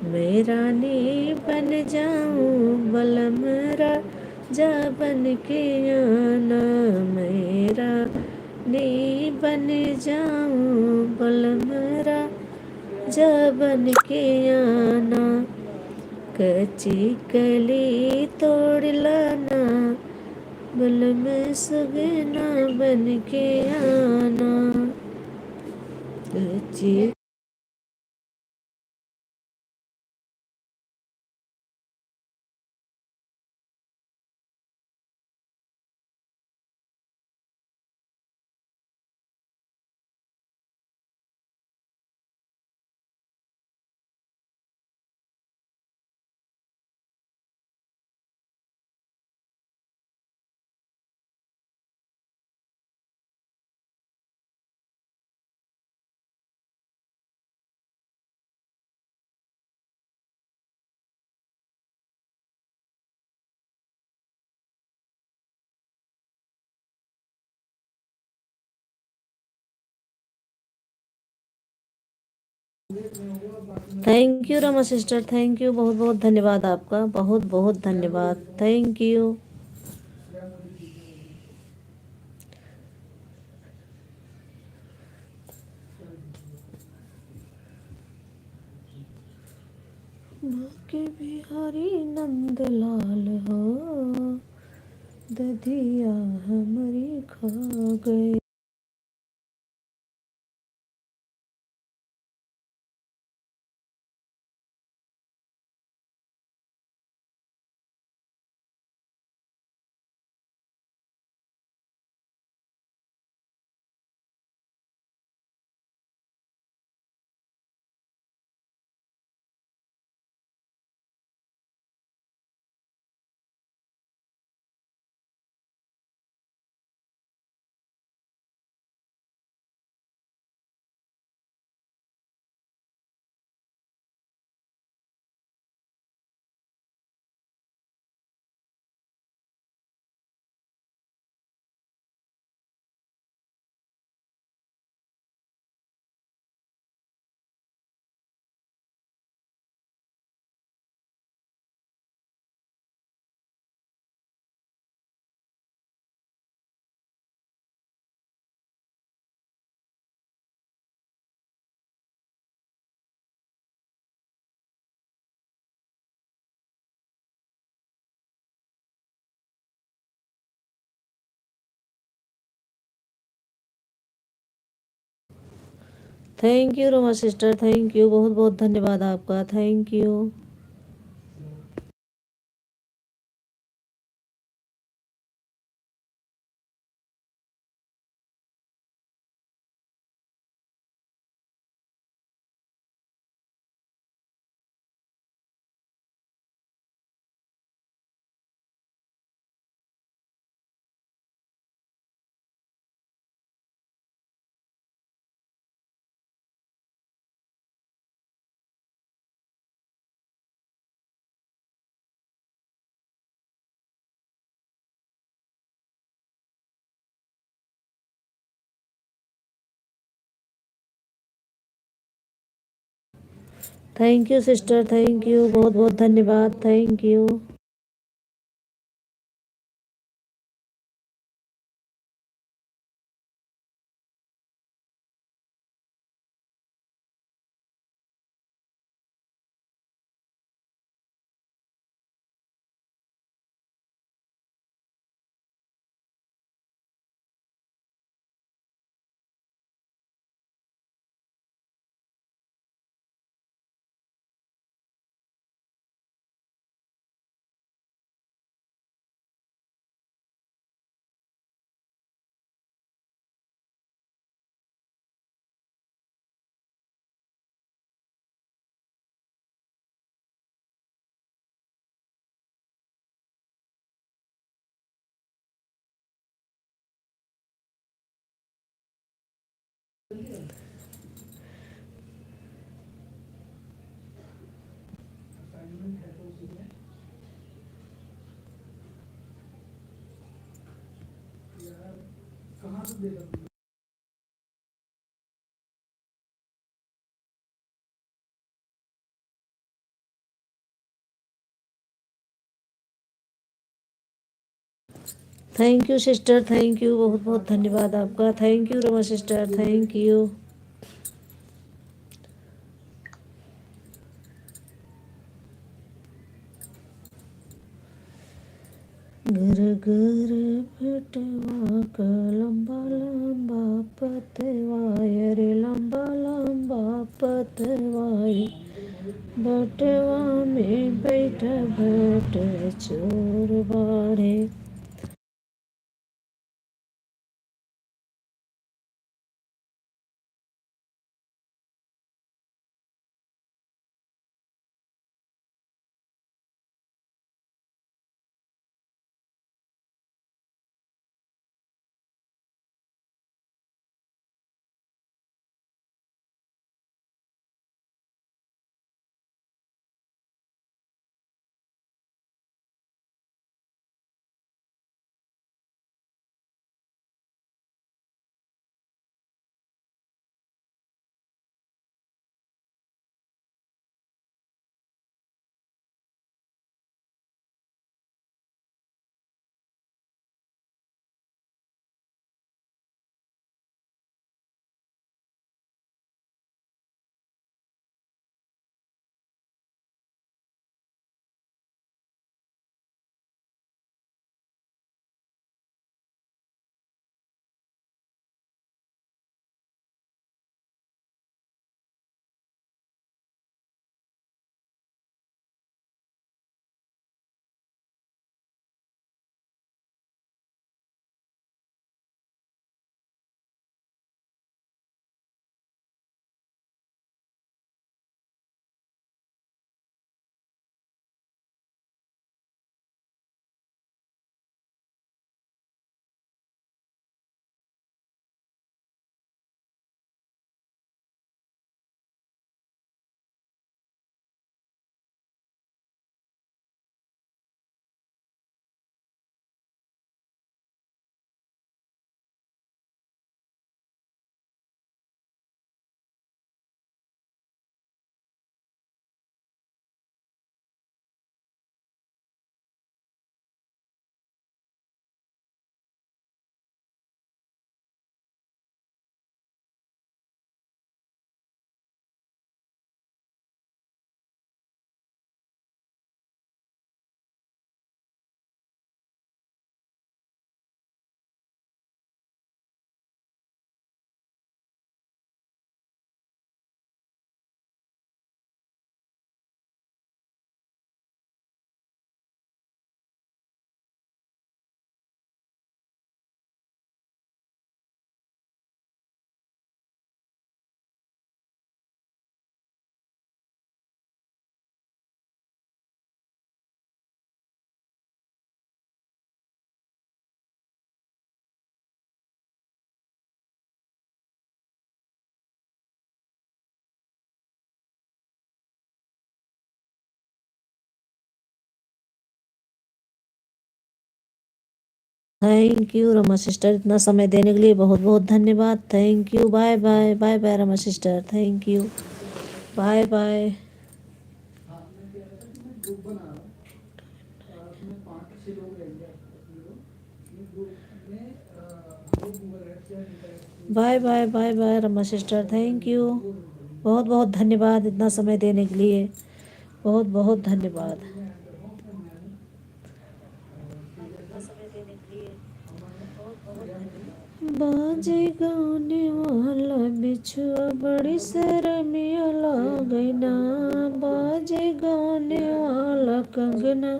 मैं रानी बन जाऊं बलम राजा बन के आना, मैं रानी बन जाऊं बलम राजा बन के आना। कच्ची कली तोड़ लाना बलम सुगना बन के आना, कच्ची thank you Rama sister, thank you, बहुत बहुत धन्यवाद आपका। बहुत बहुत धन्यवाद। Thank you. बाके बिहारी नंद लाल हो, दधिया हमारी खा गए। Thank you Roma sister, thank you, बहुत बहुत धन्यवाद आपका, thank you. Thank you sister, thank you, बहुत बहुत धन्यवाद, thank you. Thank you sister, thank you, बहुत बहुत धन्यवाद आपका, thank you Roma sister, thank you. घर घर बेटवा का लंबा लंबा पतवाय रे, लंबा लंबा पतवाय, बटवा में बैठ बैठ चोर बाड़े। थैंक यू रमा सिस्टर, इतना समय देने के लिए बहुत बहुत धन्यवाद। Thank you, bye bye, bye bye Rama sister, thank you, bye bye. Bye bye, bye bye Rama sister, thank you, बहुत बहुत धन्यवाद इतना समय देने के लिए, बहुत बहुत धन्यवाद। बाजे गाने वाला बिछुआ बड़ी शर्मिया लागना, बाजे गाने वाला कंगना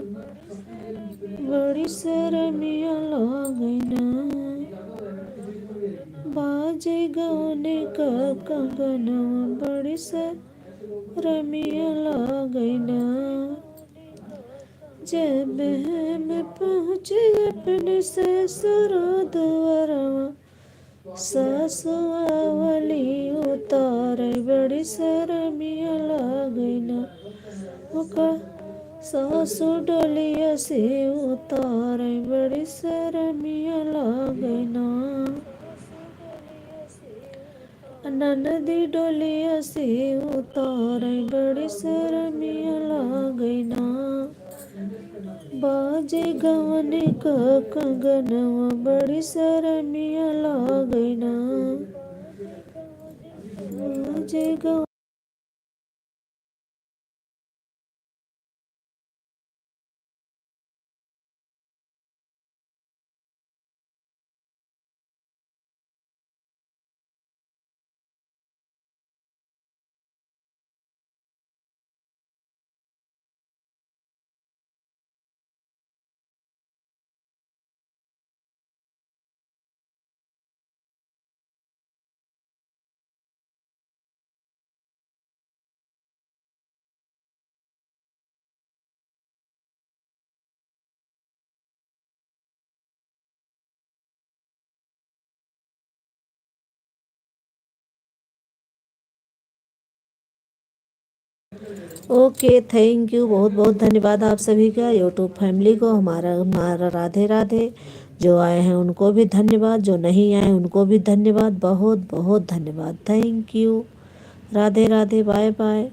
बड़ी शर्मिया लागना, बाजे गाने का कंगना बड़ी शर्मिया लागना। जब हम पहुँचे अपने ससुराल, सासुआवली उतार बड़ी शर्मिया लागना, ओका सासु डोलिया से उतार बड़ी शर्मिया लागना, ननदी डोलिया से उतार बड़ी शर्मिया लागना, बाजे गाने का कंगनवा बड़ी शर्मिया लागना, बाजे गा ओके, थैंक यू, बहुत बहुत धन्यवाद आप सभी का, यूट्यूब फैमिली को, हमारा हमारा राधे राधे। जो आए हैं उनको भी धन्यवाद, जो नहीं आए उनको भी धन्यवाद, बहुत बहुत धन्यवाद, thank you, Radhe Radhe, bye bye.